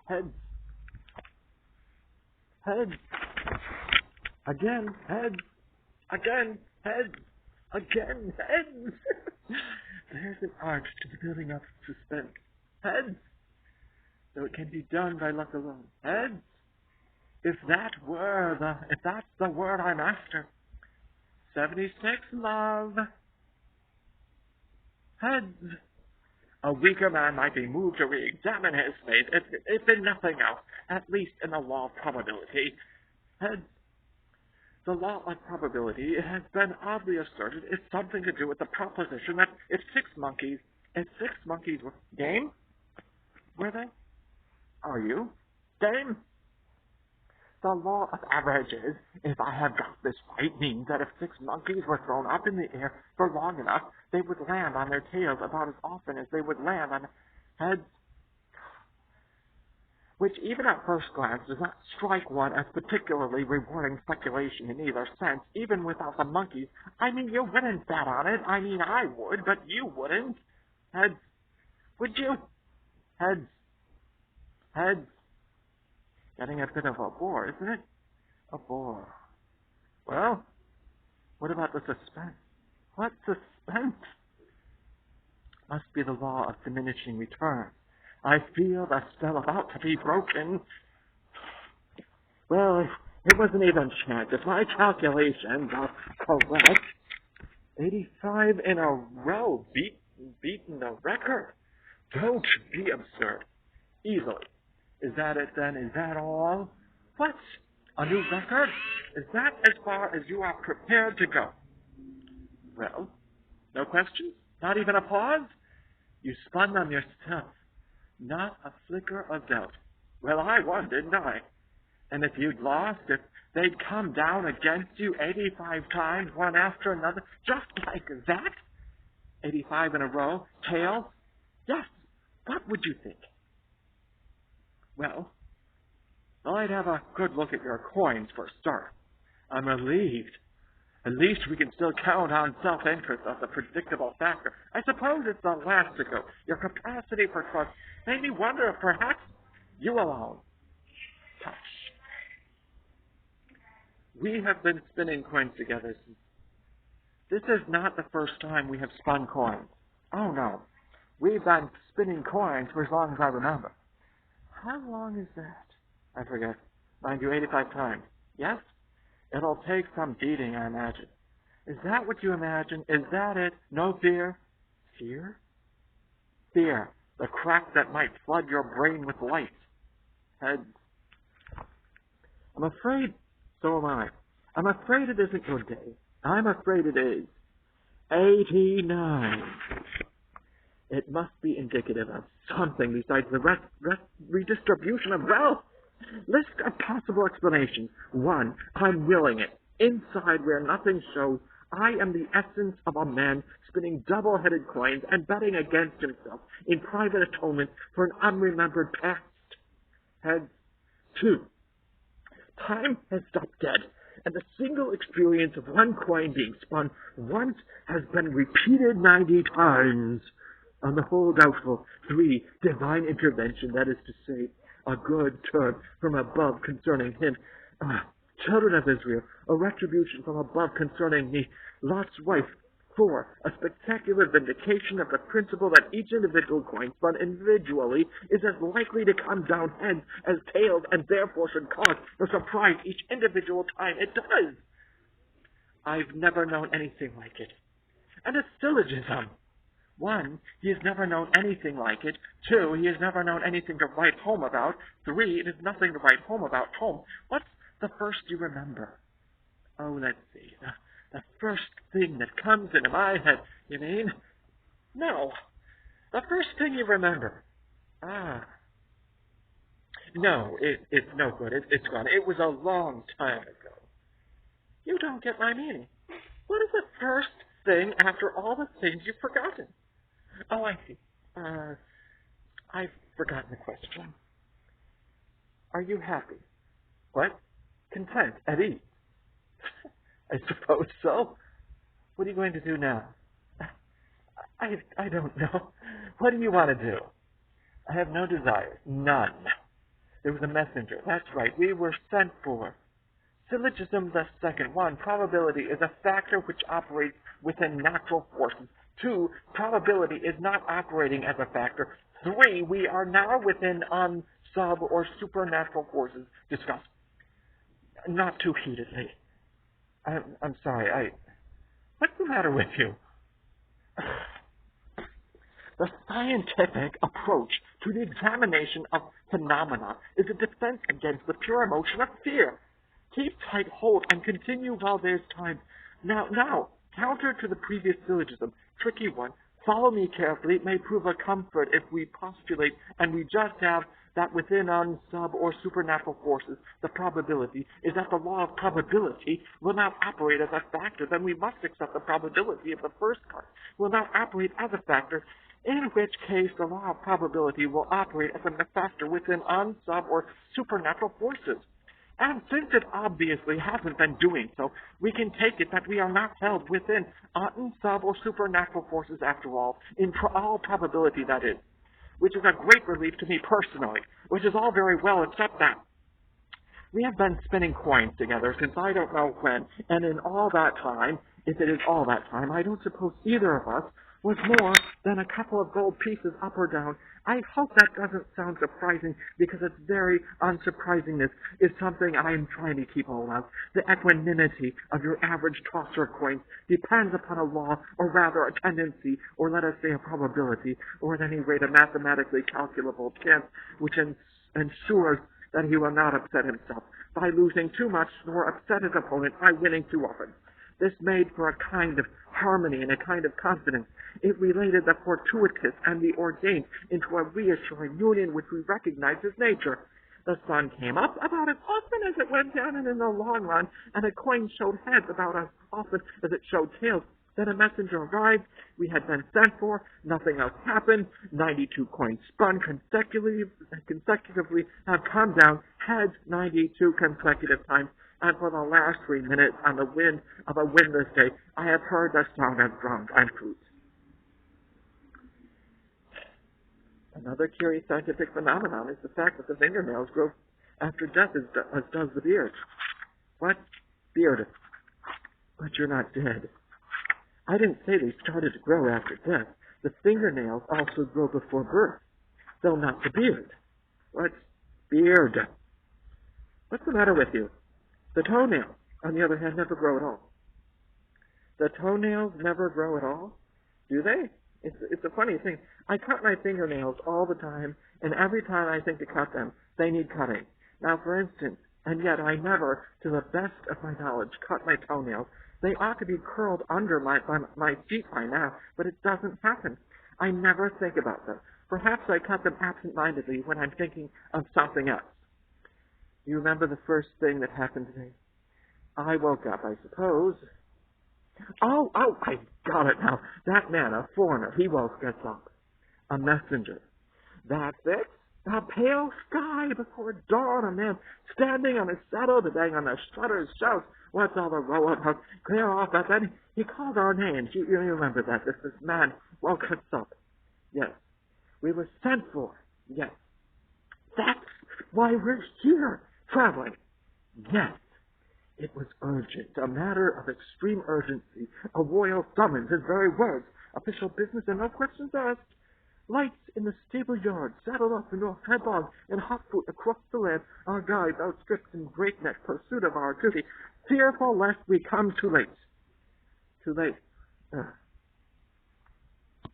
Heads. Heads. Again, heads. Again, heads. Again, heads. There's an art to the building up suspense. Heads. Though it can be done by luck alone. Heads. If that's the word I'm after. 76, love. Heads. A weaker man might be moved to re-examine his fate, if in nothing else, at least in the law of probability. Heads. The law of probability, it has been oddly asserted, is something to do with the proposition that if six monkeys were... Game? Were they? Are you? Game? The law of averages, if I have got this right, means that if 6 monkeys were thrown up in the air for long enough, they would land on their tails about as often as they would land on heads, which even at first glance does not strike one as particularly rewarding speculation in either sense, even without the monkeys. I mean, you wouldn't bet on it. I mean, I would, but you wouldn't. Heads. Would you? Heads. Heads. Getting a bit of a bore, isn't it? A bore. Well, what about the suspense? What suspense? Must be the law of diminishing returns. I feel the spell about to be broken. Well, it wasn't even chance. If my calculations are correct, 85 in a row, beaten the record. Don't be absurd. Easily. Is that it then? Is that all? What? A new record? Is that as far as you are prepared to go? Well, no questions? Not even a pause? You spun them yourself. Not a flicker of doubt. Well, I won, didn't I? And if you'd lost, if they'd come down against you 85 times, one after another, just like that? 85 in a row? Tails? Yes. What would you think? Well, I'd have a good look at your coins for a start. I'm relieved. At least we can still count on self-interest as a predictable factor. I suppose it's the last to go. Your capacity for trust made me wonder if perhaps you alone. Touch. We have been spinning coins together since... This is not the first time we have spun coins. Oh, no. We've been spinning coins for as long as I remember. How long is that? I forget. Mind you, 85 times. Yes? It'll take some beating, I imagine. Is that what you imagine? Is that it? No fear? Fear? Fear. The crack that might flood your brain with light. Heads. I'm afraid, so am I. I'm afraid it isn't your day. I'm afraid it is. 89. It must be indicative of something besides the redistribution of wealth. List of possible explanations. 1, I'm willing it. Inside where nothing shows, I am the essence of a man spinning double-headed coins and betting against himself in private atonement for an unremembered past. Heads. 2, time has stopped dead, and the single experience of one coin being spun once has been repeated 90 times. On the whole doubtful. 3, divine intervention, that is to say, a good turn from above concerning him. Children of Israel, a retribution from above concerning me. Lot's wife. 4, a spectacular vindication of the principle that each individual coin spun individually is as likely to come down heads as tails, and therefore should cause the surprise each individual time it does. I've never known anything like it. And a syllogism. 1, he has never known anything like it. 2, he has never known anything to write home about. 3, it is nothing to write home about. Home. What's the first you remember? Oh, let's see. The first thing that comes into my head, you mean? No. The first thing you remember. No, it's no good. It's gone. It was a long time ago. You don't get my meaning. What is the first thing after all the things you've forgotten? Oh, I see. I've forgotten the question. Are you happy? What? Content, at ease? I suppose so. What are you going to do now? I don't know. What do you want to do? I have no desires. None. There was a messenger. That's right. We were sent for. Syllogism the second. 1. Probability is a factor which operates within natural forces. 2. Probability is not operating as a factor. 3. We are now within sub, or supernatural forces. Discuss. Not too heatedly. I'm sorry. What's the matter with you? The scientific approach to the examination of phenomena is a defense against the pure emotion of fear. Keep tight hold and continue while there's time. Now, counter to the previous syllogism, tricky one, follow me carefully. It may prove a comfort if we postulate and we just have that within sub, or supernatural forces, the probability is that the law of probability will not operate as a factor. Then we must accept the probability of the first card will not operate as a factor, in which case the law of probability will operate as a factor within sub, or supernatural forces. And since it obviously hasn't been doing so, we can take it that we are not held within sub, or supernatural forces after all, in all probability that is, which is a great relief to me personally, which is all very well except that we have been spinning coins together since I don't know when, and in all that time, if it is all that time, I don't suppose either of us was more than a couple of gold pieces up or down. I hope that doesn't sound surprising, because it's very unsurprisingness is something I am trying to keep hold of. The equanimity of your average tosser coin depends upon a law, or rather a tendency, or let us say a probability, or at any rate a mathematically calculable chance, which ensures that he will not upset himself by losing too much, nor upset his opponent by winning too often. This made for a kind of harmony and a kind of confidence. It related the fortuitous and the ordained into a reassuring union which we recognized as nature. The sun came up about as often as it went down, and in the long run, and a coin showed heads about as often as it showed tails. Then a messenger arrived. We had been sent for. Nothing else happened. 92 coins spun consecutively have come down heads 92 consecutive times. And for the last 3 minutes on the wind of a windless day, I have heard the sound of drums and flutes. Another curious scientific phenomenon is the fact that the fingernails grow after death as does the beard. What? Beard. But you're not dead. I didn't say they started to grow after death. The fingernails also grow before birth, though not the beard. What's beard? What's the matter with you? The toenails, on the other hand, never grow at all. The toenails never grow at all? Do they? It's a funny thing. I cut my fingernails all the time, and every time I think to cut them, they need cutting. Now, for instance, and yet I never, to the best of my knowledge, cut my toenails. They ought to be curled under my feet by now, but it doesn't happen. I never think about them. Perhaps I cut them absent-mindedly when I'm thinking of something else. You remember the first thing that happened today? I woke up, I suppose. Oh, I got it now. That man, a foreigner, he woke us up. A messenger. That's it. A pale sky before dawn, a man standing on his saddle, the bang on the shutters, shouts, what's all the row about? Clear off that. Then he called our names. You remember that. This man woke us up. Yes. We were sent for. Yes. That's why we're here, traveling. Yes. It was urgent, a matter of extreme urgency, a royal summons, his very words, official business and no questions asked. Lights in the stable yard, saddled up in North Headlong, and hot foot across the land, our guides outstripped in breakneck pursuit of our duty, fearful lest we come too late. Too late.